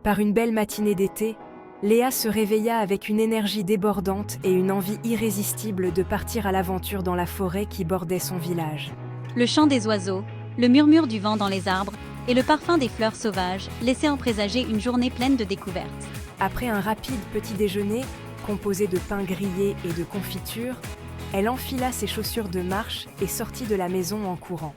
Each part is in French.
Par une belle matinée d'été, Léa se réveilla avec une énergie débordante et une envie irrésistible de partir à l'aventure dans la forêt qui bordait son village. Le chant des oiseaux, le murmure du vent dans les arbres et le parfum des fleurs sauvages laissaient en présager une journée pleine de découvertes. Après un rapide petit déjeuner, composé de pain grillé et de confiture, elle enfila ses chaussures de marche et sortit de la maison en courant.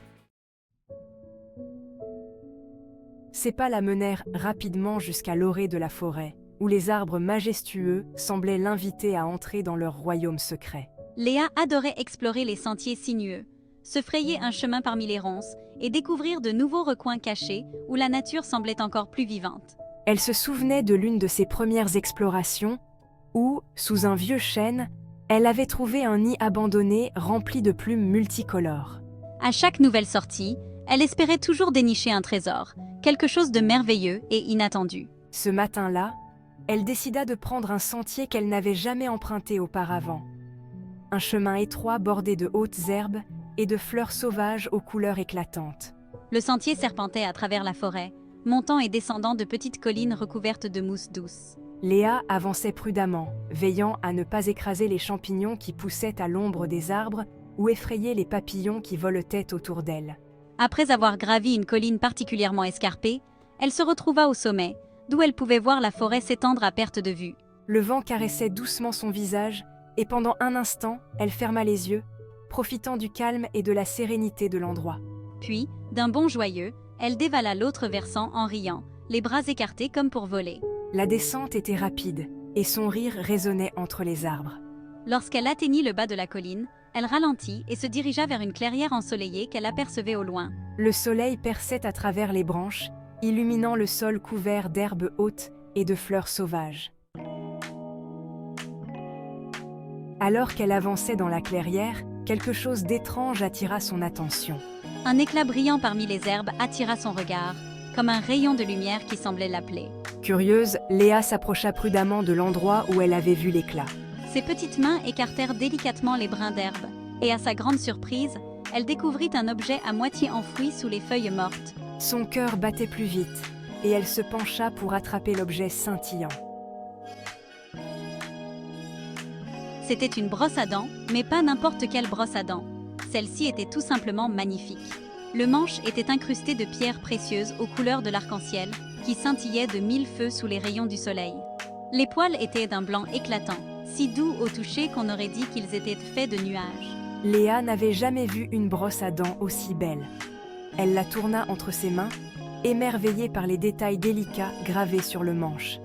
Ses pas la menèrent rapidement jusqu'à l'orée de la forêt, où les arbres majestueux semblaient l'inviter à entrer dans leur royaume secret. Léa adorait explorer les sentiers sinueux, se frayer un chemin parmi les ronces et découvrir de nouveaux recoins cachés où la nature semblait encore plus vivante. Elle se souvenait de l'une de ses premières explorations où, sous un vieux chêne, elle avait trouvé un nid abandonné rempli de plumes multicolores. À chaque nouvelle sortie, elle espérait toujours dénicher un trésor, quelque chose de merveilleux et inattendu. Ce matin-là, elle décida de prendre un sentier qu'elle n'avait jamais emprunté auparavant. Un chemin étroit bordé de hautes herbes et de fleurs sauvages aux couleurs éclatantes. Le sentier serpentait à travers la forêt, montant et descendant de petites collines recouvertes de mousse douce. Léa avançait prudemment, veillant à ne pas écraser les champignons qui poussaient à l'ombre des arbres ou effrayer les papillons qui voletaient autour d'elle. Après avoir gravi une colline particulièrement escarpée, elle se retrouva au sommet, d'où elle pouvait voir la forêt s'étendre à perte de vue. Le vent caressait doucement son visage, et pendant un instant, elle ferma les yeux, profitant du calme et de la sérénité de l'endroit. Puis, d'un bond joyeux, elle dévala l'autre versant en riant, les bras écartés comme pour voler. La descente était rapide, et son rire résonnait entre les arbres. Lorsqu'elle atteignit le bas de la colline, elle ralentit et se dirigea vers une clairière ensoleillée qu'elle apercevait au loin. Le soleil perçait à travers les branches, illuminant le sol couvert d'herbes hautes et de fleurs sauvages. Alors qu'elle avançait dans la clairière, quelque chose d'étrange attira son attention. Un éclat brillant parmi les herbes attira son regard, comme un rayon de lumière qui semblait l'appeler. Curieuse, Léa s'approcha prudemment de l'endroit où elle avait vu l'éclat. Ses petites mains écartèrent délicatement les brins d'herbe, et à sa grande surprise, elle découvrit un objet à moitié enfoui sous les feuilles mortes. Son cœur battait plus vite, et elle se pencha pour attraper l'objet scintillant. C'était une brosse à dents, mais pas n'importe quelle brosse à dents. Celle-ci était tout simplement magnifique. Le manche était incrusté de pierres précieuses aux couleurs de l'arc-en-ciel, qui scintillaient de mille feux sous les rayons du soleil. Les poils étaient d'un blanc éclatant, si doux au toucher qu'on aurait dit qu'ils étaient faits de nuages. Léa n'avait jamais vu une brosse à dents aussi belle. Elle la tourna entre ses mains, émerveillée par les détails délicats gravés sur le manche.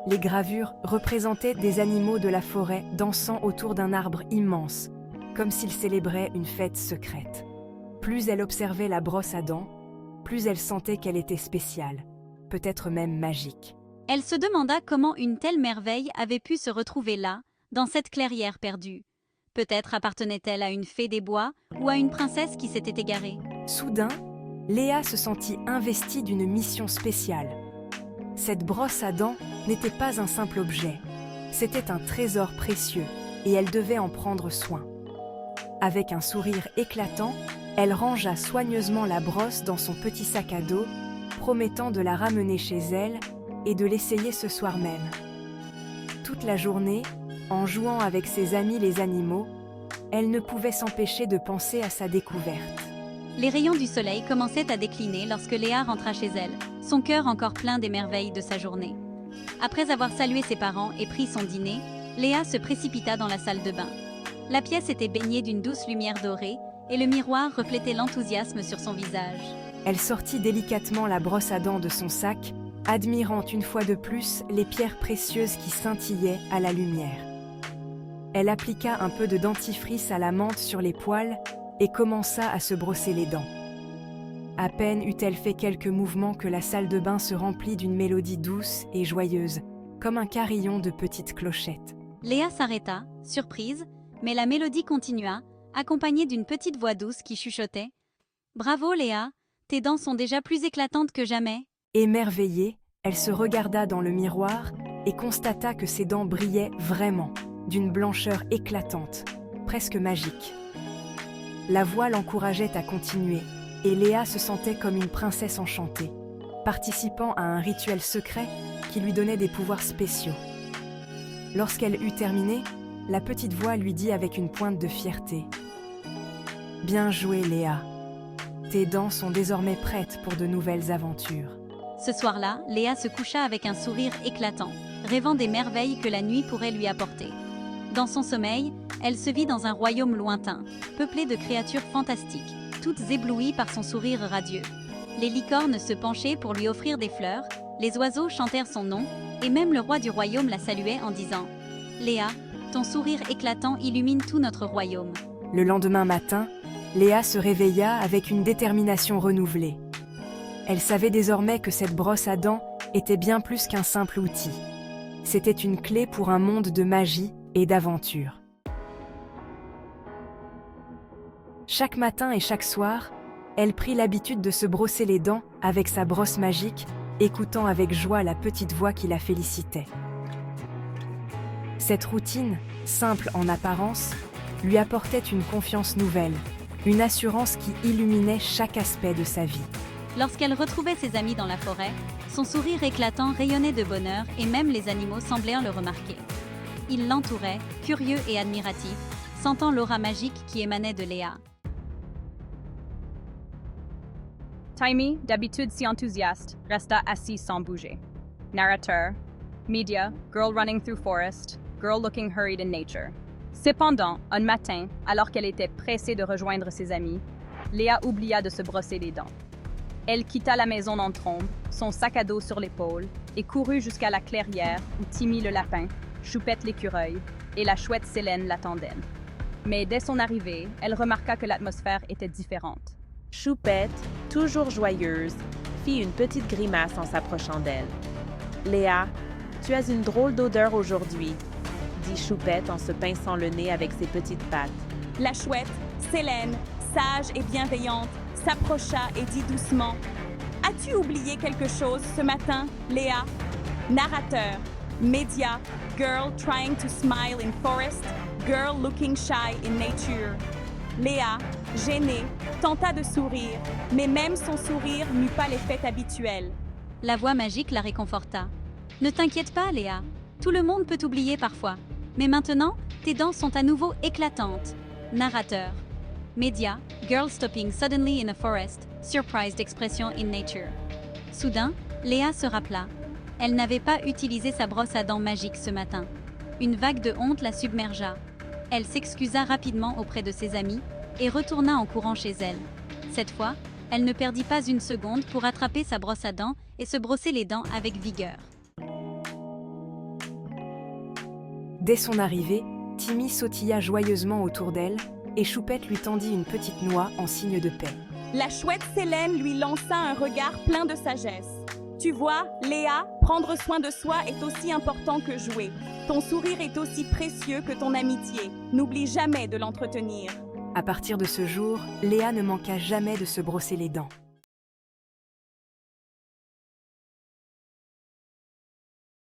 Les gravures représentaient des animaux de la forêt dansant autour d'un arbre immense, comme s'ils célébraient une fête secrète. Plus elle observait la brosse à dents, plus elle sentait qu'elle était spéciale, peut-être même magique. Elle se demanda comment une telle merveille avait pu se retrouver là, dans cette clairière perdue. Peut-être appartenait-elle à une fée des bois ou à une princesse qui s'était égarée. Soudain, Léa se sentit investie d'une mission spéciale. Cette brosse à dents n'était pas un simple objet, c'était un trésor précieux et elle devait en prendre soin. Avec un sourire éclatant, elle rangea soigneusement la brosse dans son petit sac à dos, promettant de la ramener chez elle et de l'essayer ce soir même. Toute la journée, en jouant avec ses amis les animaux, elle ne pouvait s'empêcher de penser à sa découverte. Les rayons du soleil commençaient à décliner lorsque Léa rentra chez elle, son cœur encore plein des merveilles de sa journée. Après avoir salué ses parents et pris son dîner, Léa se précipita dans la salle de bain. La pièce était baignée d'une douce lumière dorée et le miroir reflétait l'enthousiasme sur son visage. Elle sortit délicatement la brosse à dents de son sac, admirant une fois de plus les pierres précieuses qui scintillaient à la lumière. Elle appliqua un peu de dentifrice à la menthe sur les poils et commença à se brosser les dents. À peine eut-elle fait quelques mouvements que la salle de bain se remplit d'une mélodie douce et joyeuse, comme un carillon de petites clochettes. Léa s'arrêta, surprise, mais la mélodie continua, accompagnée d'une petite voix douce qui chuchotait « Bravo Léa, tes dents sont déjà plus éclatantes que jamais !» Émerveillée, elle se regarda dans le miroir et constata que ses dents brillaient vraiment, d'une blancheur éclatante, presque magique. La voix l'encourageait à continuer, et Léa se sentait comme une princesse enchantée. participant à un rituel secret qui lui donnait des pouvoirs spéciaux. Lorsqu'elle eut terminé, la petite voix lui dit avec une pointe de fierté : « Bien joué, Léa. Tes dents sont désormais prêtes pour de nouvelles aventures. » Ce soir-là, Léa se coucha avec un sourire éclatant, rêvant des merveilles que la nuit pourrait lui apporter. Dans son sommeil, elle se vit dans un royaume lointain, peuplé de créatures fantastiques, toutes éblouies par son sourire radieux. Les licornes se penchaient pour lui offrir des fleurs, les oiseaux chantèrent son nom, et même le roi du royaume la saluait en disant « Léa, ton sourire éclatant illumine tout notre royaume. » Le lendemain matin, Léa se réveilla avec une détermination renouvelée. Elle savait désormais que cette brosse à dents était bien plus qu'un simple outil. C'était une clé pour un monde de magie et d'aventure. Chaque matin et chaque soir, elle prit l'habitude de se brosser les dents avec sa brosse magique, écoutant avec joie la petite voix qui la félicitait. Cette routine, simple en apparence, lui apportait une confiance nouvelle, une assurance qui illuminait chaque aspect de sa vie. Lorsqu'elle retrouvait ses amis dans la forêt, son sourire éclatant rayonnait de bonheur et même les animaux semblèrent le remarquer. Ils l'entouraient, curieux et admiratifs, sentant l'aura magique qui émanait de Léa. Timmy, d'habitude si enthousiaste, resta assis sans bouger. Narrateur, Media, girl running through forest, girl looking hurried in nature. Cependant, un matin, alors qu'elle était pressée de rejoindre ses amis, Léa oublia de se brosser les dents. Elle quitta la maison en trombe, son sac à dos sur l'épaule, et courut jusqu'à la clairière où Timmy le lapin, Choupette l'écureuil et la chouette Célène l'attendaient. Mais dès son arrivée, elle remarqua que l'atmosphère était différente. Choupette, toujours joyeuse, fit une petite grimace en s'approchant d'elle. « Léa, tu as une drôle d'odeur aujourd'hui, » dit Choupette en se pinçant le nez avec ses petites pattes. La chouette, Célène, sage et bienveillante, s'approcha et dit doucement : « As-tu oublié quelque chose ce matin, Léa ?» Narrateur, Média, girl trying to smile in forest, girl looking shy in nature. Léa, gênée, tenta de sourire, mais même son sourire n'eut pas l'effet habituel. La voix magique la réconforta. « Ne t'inquiète pas, Léa. Tout le monde peut oublier parfois. Mais maintenant, tes dents sont à nouveau éclatantes. » Narrateur. Média, girl stopping suddenly in a forest, surprised expression in nature. Soudain, Léa se rappela. Elle n'avait pas utilisé sa brosse à dents magique ce matin. Une vague de honte la submergea. Elle s'excusa rapidement auprès de ses amis et retourna en courant chez elle. Cette fois, elle ne perdit pas une seconde pour attraper sa brosse à dents et se brosser les dents avec vigueur. Dès son arrivée, Timmy sautilla joyeusement autour d'elle et Choupette lui tendit une petite noix en signe de paix. La chouette Célène lui lança un regard plein de sagesse. « Tu vois, Léa, prendre soin de soi est aussi important que jouer. Ton sourire est aussi précieux que ton amitié. N'oublie jamais de l'entretenir. » À partir de ce jour, Léa ne manqua jamais de se brosser les dents.